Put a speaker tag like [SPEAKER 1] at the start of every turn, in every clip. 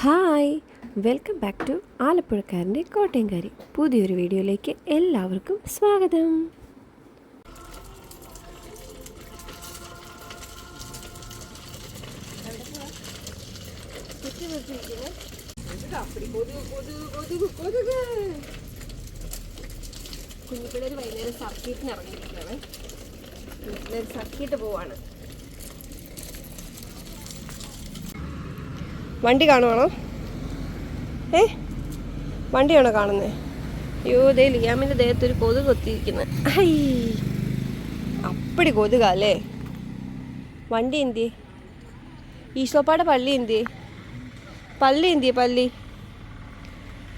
[SPEAKER 1] Hi, welcome back to ആലപ്പുഴക്കാരൻ്റെ കോട്ടയംകാരി. പുതിയൊരു വീഡിയോയിലേക്ക് എല്ലാവർക്കും സ്വാഗതം. കുഞ്ഞിപ്പിള്ളേർ വൈകുന്നേരം സർക്കീറ്റിന് ഇറങ്ങിയിരിക്കുകയാണ്. സർക്കീറ്റ് പോവാണ്. വണ്ടി കാണുവാണോ? വണ്ടിയാണോ കാണുന്നത്? അയ്യോ, ദേ ലിയാമിൻ്റെ ദേഹത്തൊരു കൊതുക് കൊത്തിയിരിക്കുന്നത്. ഹൈ, അപ്പടി കൊതുകല്ലേ. വണ്ടി എന്തിയെ? ഈശോപ്പാടെ പള്ളി എന്തിയെ? പള്ളി എന്തിയെ? പള്ളി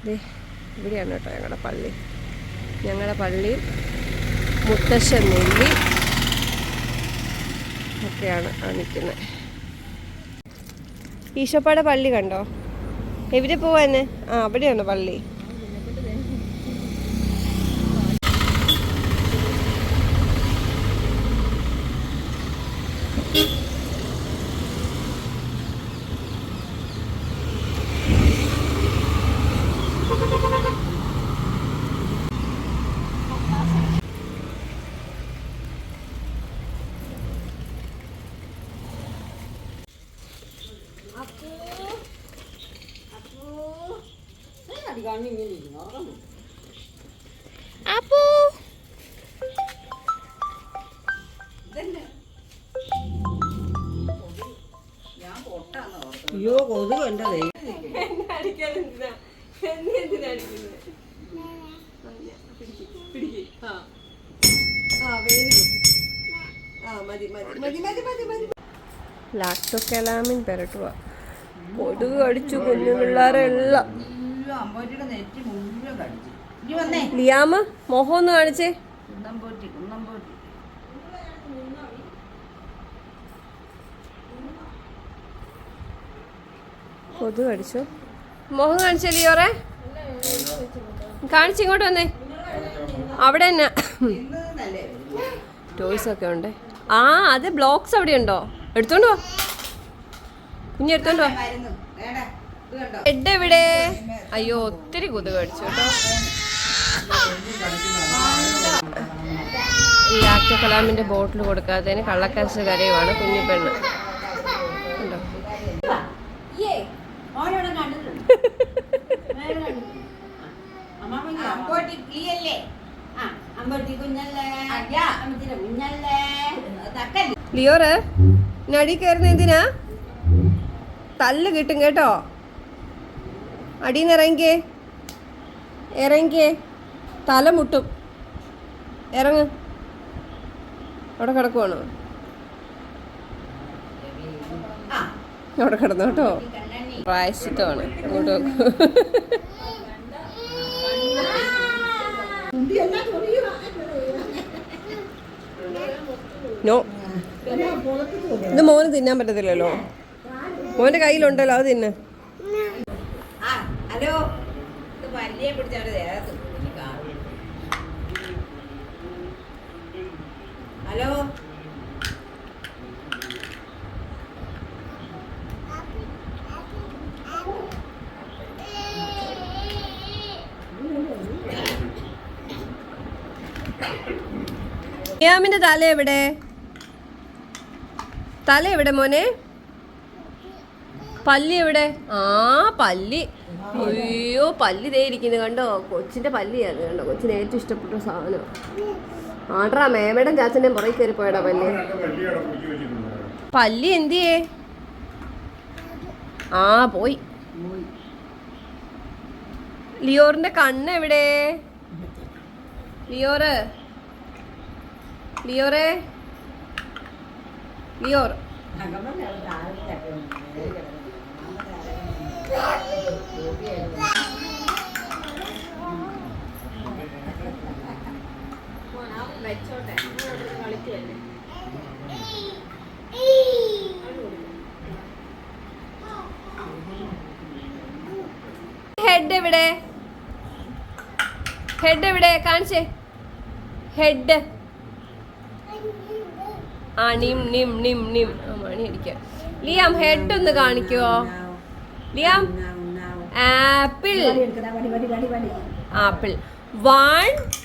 [SPEAKER 1] ദേ ഇവിടെയാണ് കേട്ടോ ഞങ്ങളുടെ പള്ളി. ഞങ്ങളുടെ പള്ളി മുത്തശ്ശൻ നെല്ലി ഒക്കെയാണ് നിൽക്കുന്നത്. ഈശോപ്പാടെ പള്ളി കണ്ടോ? എവിടെ പോവാന്? അവിടെയാണ് പള്ളി. അപ്പോ
[SPEAKER 2] അയ്യോ, കൊതുക് എൻ്റെ
[SPEAKER 1] ലാക്ടോകലാമിൻ പെരട്ടുക. കൊതുക് കടിച്ചു കുഞ്ഞു പിള്ളേരെല്ലാം. ലിയാമ മോഹം ഒന്ന് കാണിച്ചേ. കൊതുക് കടിച്ചു. മോഹം കാണിച്ചേ ലിയോറെ. കാണിച്ചിങ്ങോട്ട് വന്നേ. അവിടെ തന്നെ ടോയ്സ് ഒക്കെ ഉണ്ട്. അത് ബ്ലോക്സ് അവിടെ ഉണ്ടോ? എടുത്തോണ്ട് പോ കുഞ്ഞ്, എടുത്തോണ്ട് പോ. ഹെഡ് എവിടെ? അയ്യോ, ഒത്തിരി കൊതുക് കടിച്ചു കേട്ടോ. ലാക്ടോകലാമിന്റെ ബോട്ടിൽ കൊടുക്കാത്തതിന് കള്ളക്കരച്ച് കരയുവാണ് കുഞ്ഞിപ്പെണ്ണ്. ഉണ്ടോ? ലിയോറ് നടി കയറുന്ന എന്തിനാ? തല്ല് കിട്ടും കേട്ടോ. അടിയിൽ നിന്ന് ഇറങ്ങിക്കേ, തല മുട്ടും. ഇറങ്ങ്. അവിടെ കിടക്കുവാണോ? അവിടെ കിടന്നു കേട്ടോ. പ്രായശ്ചിത്തമാണ്. അങ്ങോട്ട് നോക്കൂ. നോ, ഇത് മോന് തിന്നാൻ പറ്റത്തില്ലല്ലോ. മോന്റെ കയ്യിലുണ്ടല്ലോ, അത് തിന്ന്.
[SPEAKER 2] ഹലോ,
[SPEAKER 1] ലിയാമിന്റെ തല എവിടെ? തല എവിടെ മോനെ? പല്ലി എവിടെ? പല്ലി. അയ്യോ, പല്ലി ദേ ഇരിക്കുന്നത് കണ്ടോ. കൊച്ചിന്റെ പല്ലിയാണ് കണ്ടോ. കൊച്ചിന് ഏറ്റവും ഇഷ്ടപ്പെട്ട സാധനം. ആട്രാ, മേമയുടെ ചാച്ചൻ്റെ പുറകെ കയറി പോയടാ പല്ലി. പല്ലി എന്തിയേ? പോയി. ലിയോറിന്റെ കണ്ണ് എവിടെ? ലിയോറ്, ലിയോറെ, ലിയോർ. ഹെഡ് എവിടെ? ഹെഡ് എവിടെ? കാണിച്ചേ. ഹെഡ്. നിം നിം നിം നിം. മണി അടിക്കാം. ലിയാം ഹെഡ് ഒന്ന് കാണിക്കുവോ? Liam apple apple 1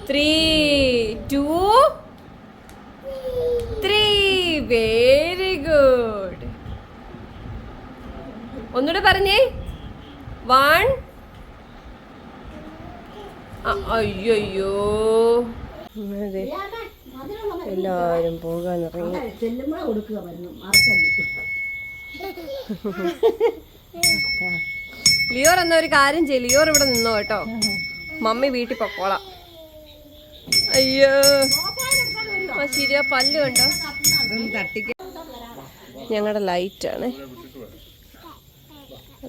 [SPEAKER 1] 3 2 3 very good ഒന്നുകൂടെ പറഞ്ഞേ 1 അയ്യോ അതെ എല്ലാരും പോകാൻ ഇറങ്ങി ലിയോർ എന്നാ ഒരു കാര്യം ചെയ്യും ലിയോർ ഇവിടെ നിന്നോ കേട്ടോ മമ്മി വീട്ടിൽ പൊക്കോളാം അയ്യോ ആ ശരിയാ പല്ല് കണ്ടോ ഞങ്ങളുടെ ലൈറ്റാണ്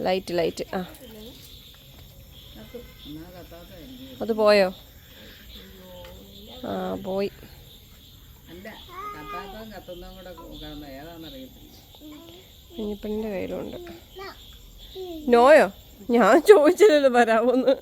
[SPEAKER 1] ലൈറ്റ് ആ അത് പോയോ ആ പോയി കുഞ്ഞിപ്പൻ്റെ കയ്യിലുണ്ട് നോയോ ഞാൻ ചോദിച്ചില്ലല്ലോ വരാമോന്ന്